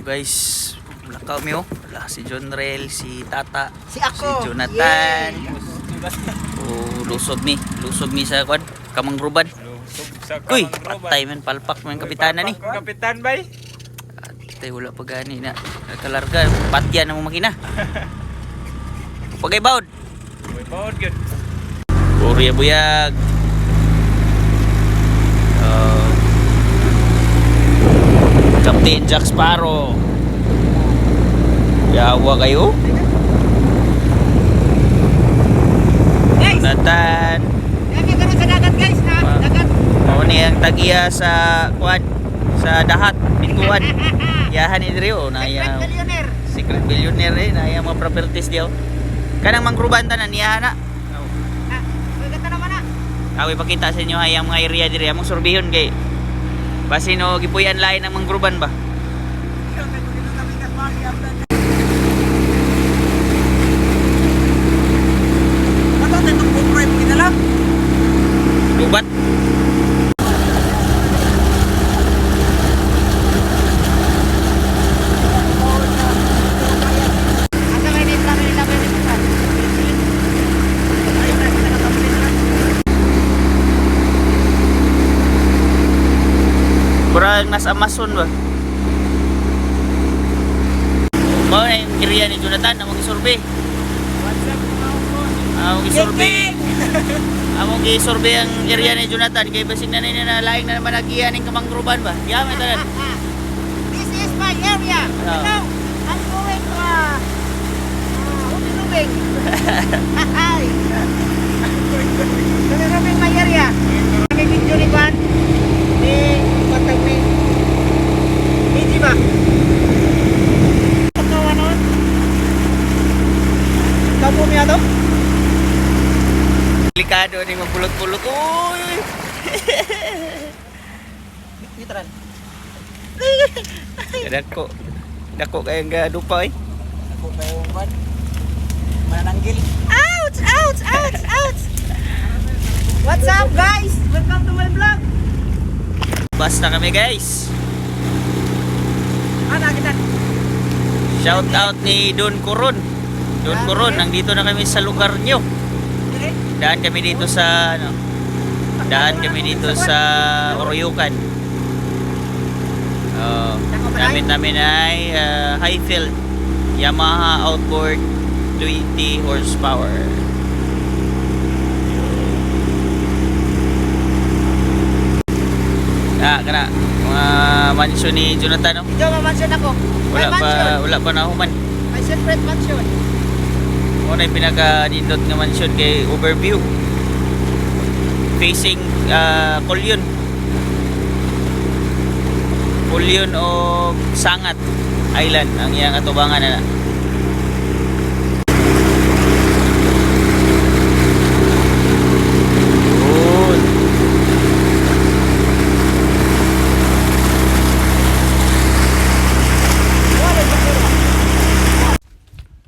Guys, wala kami oh. Wala si John Rel, si Tata, Si ako. si Jonathan. Yay! Oh, lusog mi sa kwan, kamangruban. Uy, patay man palpak man kapitana ni. Kapitan bay. Tay wala pa gani na. Nakalarga patyan ang makina. Pagay baud. May baon gyud. Puri buyag. Captain Jack Sparrow. Yawa kayo. Guys! Jonathan. Kami kami sa dagat guys ha. Dagat. Mao ni ang tagiya sa kwan sa dahat pintuan. Yahan ni Drio na Secret ya millionaire. secret billionaire na ya mga properties diyo. Kanang mangruban tanan niya na. Ha, maganda naman na. Awi pakita sa inyo hayang mga area diri among sorbihon kay basi no gipuyan lain ng mangruban ba. Ano tayo itong GoPro yung ginala? Lubat. Asa may nila may nila. Kurang nasa Amazon ba? Mao na yung area ni Jonathan among isurvey. Among isurvey. Among isurvey ang area ni Jonathan kay basig na na laing na naman nagiyan ning kamangruban ba? Yaman tanan. This is my area. Oh. Now, I'm going to Rubing. Hi. Rubing my area. Kami video ni Juan. Ni Patag ni. Hindi ba? Kawan kamu niya to? Delikado ning magpulot-pulot. Uy. Gitran. Dako kay nga dupa eh. Ako kayo man. Mananggil. Ouch! Ouch! Ouch! Ouch! What's up guys? Welcome to my vlog. Basta kami guys. Ana kita. Shout out ni Don Coron. Don Coron, nandito na kami sa lugar nyo. Dire. Daan kami dito sa ano? Daan kami dito sa Oroyokan. Gamit namin ay Highfield Yamaha Outboard 20 horsepower. Kana mga mansion ni Jonathan no? Ito mansion ako. Wala pa na human. My separate mansion. Ano yung pinaka-nindot nga mansion kay Overview facing Kulyon o Sangat Island ang iyang atubangan na. Good.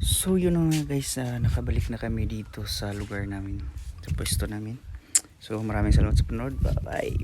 So yun na nga guys, nakabalik na kami dito sa lugar namin, sa pwesto namin. So maraming salamat sa panood. Bye bye.